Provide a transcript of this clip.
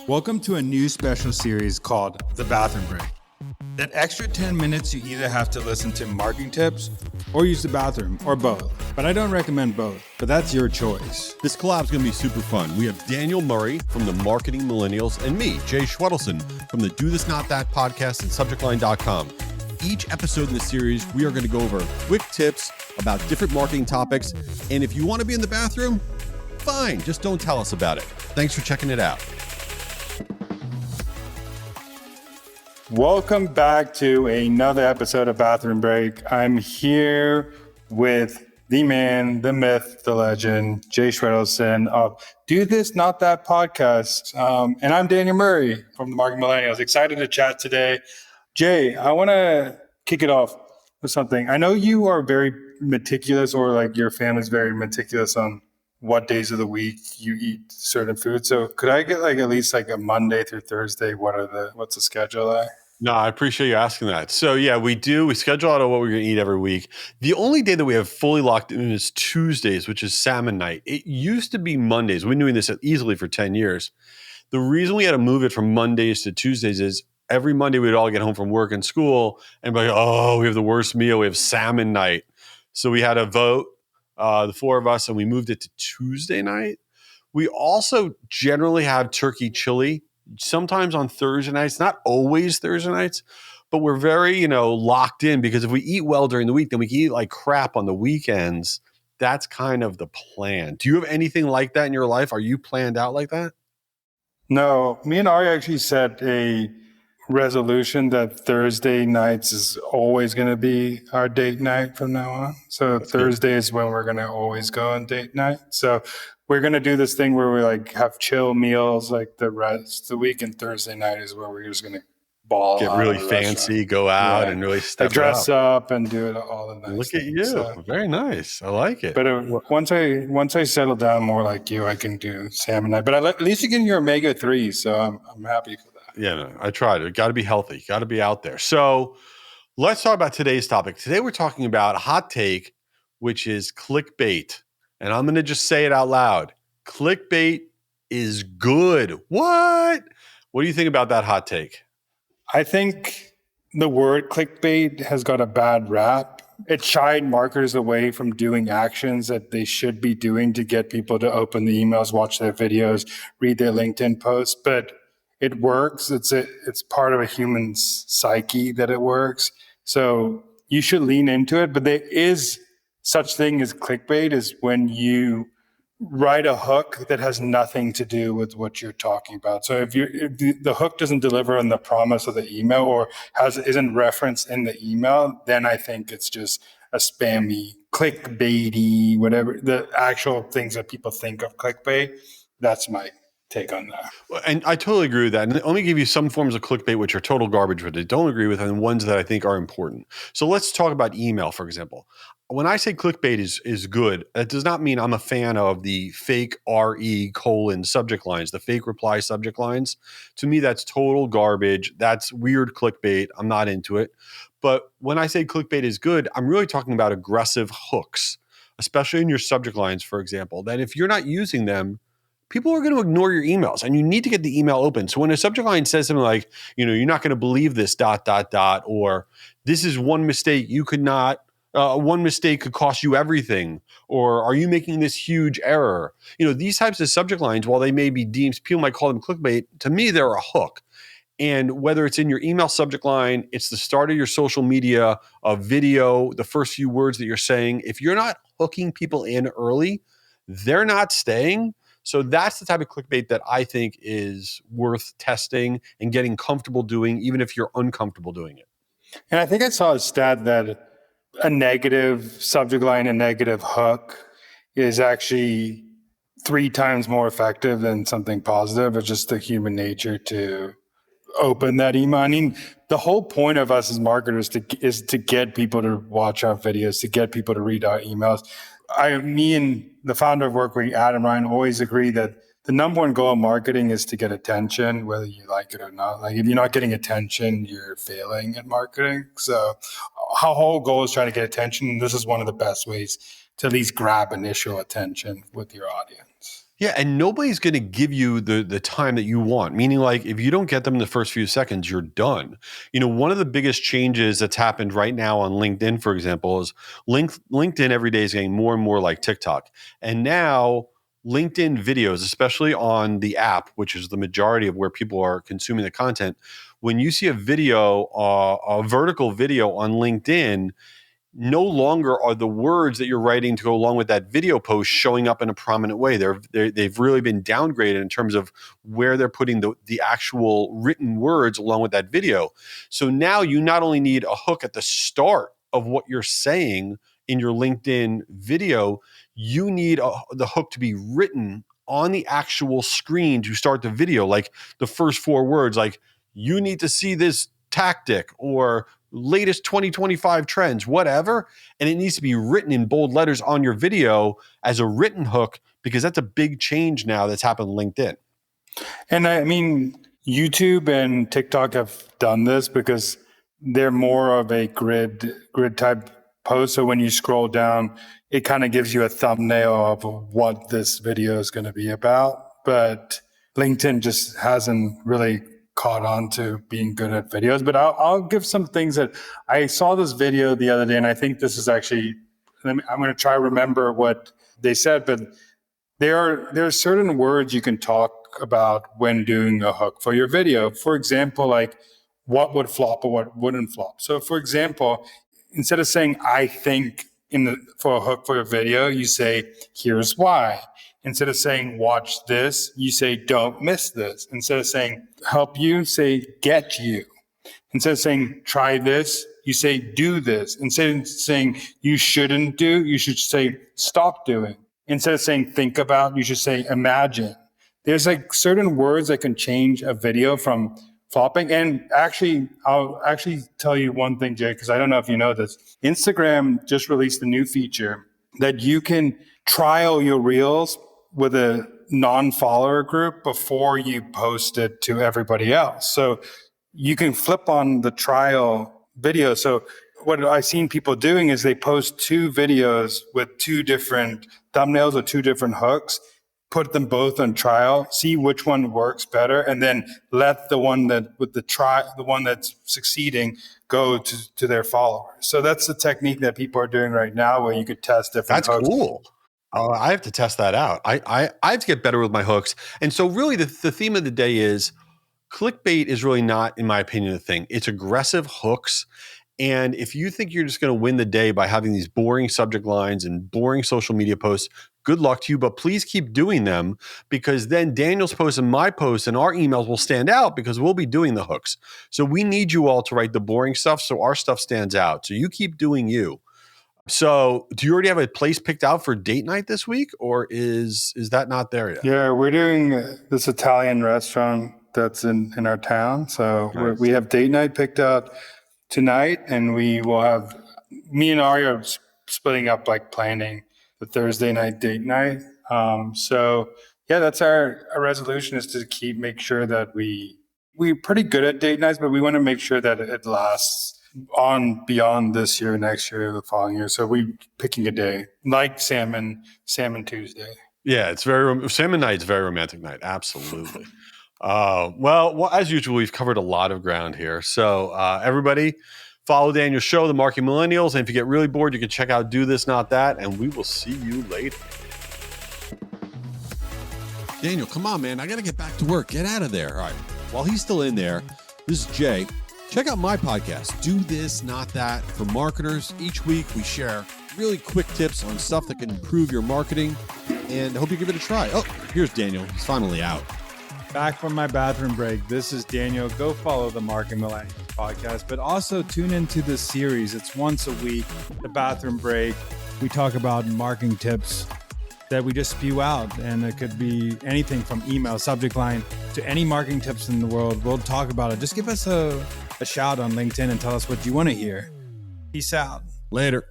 Welcome to a new special series called The Bathroom Break. That extra 10 minutes you either have to listen to marketing tips or use the bathroom or both. But I don't recommend both, but that's your choice. This collab is going to be super fun. We have Daniel Murray from the Marketing Millennials and me, Jay Schwedelson from the Do This Not That podcast and subjectline.com. Each episode in the series, we are going to go over quick tips about different marketing topics. And if you want to be in the bathroom, fine, just don't tell us about it. Thanks for checking it out. Welcome back to another episode of Bathroom Break. I'm here with the man, the myth, the legend, Jay Schwedelson of Do This Not That podcast. And I'm Daniel Murray from the Marketing Millennials. Excited to chat today. Jay, I want to kick it off with something. I know you are very meticulous, or like your family's very meticulous on what days of the week you eat certain foods. So could I get like at least like a Monday through Thursday? What's the schedule like? No, I appreciate you asking that. So yeah, we do. We schedule out what we're going to eat every week. The only day that we have fully locked in is Tuesdays, which is salmon night. It used to be Mondays. We've been doing this easily for 10 years. The reason we had to move it from Mondays to Tuesdays is every Monday we'd all get home from work and school and be like, oh, we have the worst meal. We have salmon night. So we had a vote, the four of us, and we moved it to Tuesday night. We also generally have turkey chili, sometimes on Thursday nights, not always Thursday nights, but we're very, locked in, because if we eat well during the week, then we can eat like crap on the weekends. That's kind of the plan. Do you have anything like that in your life? Are you planned out like that? No, me and Ari actually set a resolution that Thursday nights is always going to be our date night from now on. So that's Thursday is when we're going to always go on date night. So we're going to do this thing where we like have chill meals like the rest of the week, and Thursday night is where we're just going to ball get really fancy, go out and really step dress up and do it all the nice Look at things. you. So, very nice. I like it. But once I settle down more like you, I can do salmon night. But at least you get your omega-3, so I'm happy for that. Yeah, no, I tried it. Got to be healthy. Got to be out there. So let's talk about today's topic. Today we're talking about a hot take, which is clickbait. And I'm going to just say it out loud. Clickbait is good. What? What do you think about that hot take? I think the word clickbait has got a bad rap. It shied marketers away from doing actions that they should be doing to get people to open the emails, watch their videos, read their LinkedIn posts. But it works. It's part of a human's psyche that it works. So you should lean into it. But there is such thing as clickbait, is when you write a hook that has nothing to do with what you're talking about. So if the hook doesn't deliver on the promise of the email, or isn't referenced in the email, then I think it's just a spammy, clickbaity, whatever the actual things that people think of clickbait. That's my take on that. And I totally agree with that. And let me give you some forms of clickbait which are total garbage, but I don't agree with, and ones that I think are important. So let's talk about email, for example. When I say clickbait is good, that does not mean I'm a fan of the fake RE : subject lines, the fake reply subject lines. To me, that's total garbage. That's weird clickbait. I'm not into it. But when I say clickbait is good, I'm really talking about aggressive hooks, especially in your subject lines, for example, that if you're not using them, people are going to ignore your emails, and you need to get the email open. So when a subject line says something like, you're not going to believe this ... or this is one mistake you could not, one mistake could cost you everything, or are you making this huge error? These types of subject lines, while they may be deemed, people might call them clickbait, to me, they're a hook. And whether it's in your email subject line, it's the start of your social media, a video, the first few words that you're saying, if you're not hooking people in early, they're not staying. So that's the type of clickbait that I think is worth testing and getting comfortable doing, even if you're uncomfortable doing it. And I think I saw a stat that a negative subject line, a negative hook, is actually 3 times more effective than something positive. It's just the human nature to open that email. I mean, the whole point of us as marketers is to get people to watch our videos, to get people to read our emails. Me and the founder of Workweek, Adam Ryan, always agree that the number one goal of marketing is to get attention, whether you like it or not. Like if you're not getting attention, you're failing at marketing. So our whole goal is trying to get attention. And this is one of the best ways to at least grab initial attention with your audience. Yeah, and nobody's going to give you the time that you want. Meaning, like, if you don't get them in the first few seconds, you're done. One of the biggest changes that's happened right now on LinkedIn, for example, is LinkedIn every day is getting more and more like TikTok. And now LinkedIn videos, especially on the app, which is the majority of where people are consuming the content, when you see a video, a vertical video on LinkedIn, no longer are the words that you're writing to go along with that video post showing up in a prominent way. They've really been downgraded in terms of where they're putting the actual written words along with that video. So now you not only need a hook at the start of what you're saying in your LinkedIn video, you need the hook to be written on the actual screen to start the video, like the first 4 words, like, you need to see this tactic, or latest 2025 trends, whatever. And it needs to be written in bold letters on your video as a written hook, because that's a big change now that's happened on LinkedIn. And I mean, YouTube and TikTok have done this because they're more of a grid type post. So when you scroll down, it kind of gives you a thumbnail of what this video is going to be about. But LinkedIn just hasn't really caught on to being good at videos. But I'll give some things that I saw this video the other day, and I think this is actually, I'm going to try to remember what they said, but there are certain words you can talk about when doing a hook for your video. For example, like what would flop or what wouldn't flop. So for example, instead of saying I think for a hook for your video, you say here's why. Instead of saying watch this, you say don't miss this. Instead of saying help you, say get you. Instead of saying try this, you say do this. Instead of saying you shouldn't do, you should say stop doing. Instead of saying think about, you should say imagine. There's like certain words that can change a video from flopping. And actually, I'll actually tell you one thing, Jay, because I don't know if you know this. Instagram just released a new feature that you can trial your reels with a non-follower group before you post it to everybody else. So you can flip on the trial video. So what I've seen people doing is they post 2 videos with 2 different thumbnails or 2 different hooks, put them both on trial, see which one works better, and then let the one the one that's succeeding go to their followers. So that's the technique that people are doing right now, where you could test different hooks. That's cool. I have to test that out. I have to get better with my hooks. And so really the theme of the day is clickbait is really not, in my opinion, a thing. It's aggressive hooks. And if you think you're just going to win the day by having these boring subject lines and boring social media posts, good luck to you. But please keep doing them, because then Daniel's posts and my posts and our emails will stand out, because we'll be doing the hooks. So we need you all to write the boring stuff so our stuff stands out. So you keep doing you. So do you already have a place picked out for date night this week, or is that not there yet? Yeah, we're doing this Italian restaurant that's in our town. So Nice. we have date night picked out tonight, and we will have, me and Ari are splitting up, like planning the Thursday night date night. So yeah, that's our resolution, is to make sure that we're pretty good at date nights, but we want to make sure that it lasts on beyond this year, next year, the following year. So we're picking a day like Salmon Tuesday. Yeah, it's Salmon Night's very romantic night. Absolutely. Well, as usual, we've covered a lot of ground here. So everybody, follow Daniel's show, The Marketing Millennials. And if you get really bored, you can check out Do This, Not That. And we will see you later. Daniel, come on, man. I got to get back to work. Get out of there. All right. While he's still in there, this is Jay. Check out my podcast, Do This, Not That, for marketers. Each week we share really quick tips on stuff that can improve your marketing, and I hope you give it a try. Oh, here's Daniel. He's finally out. Back from my bathroom break. This is Daniel. Go follow the Marketing Millennials podcast, but also tune into this series. It's once a week, the bathroom break. We talk about marketing tips that we just spew out, and it could be anything from email subject line to any marketing tips in the world. We'll talk about it. Just give us a shout on LinkedIn and tell us what you want to hear. Peace out. Later.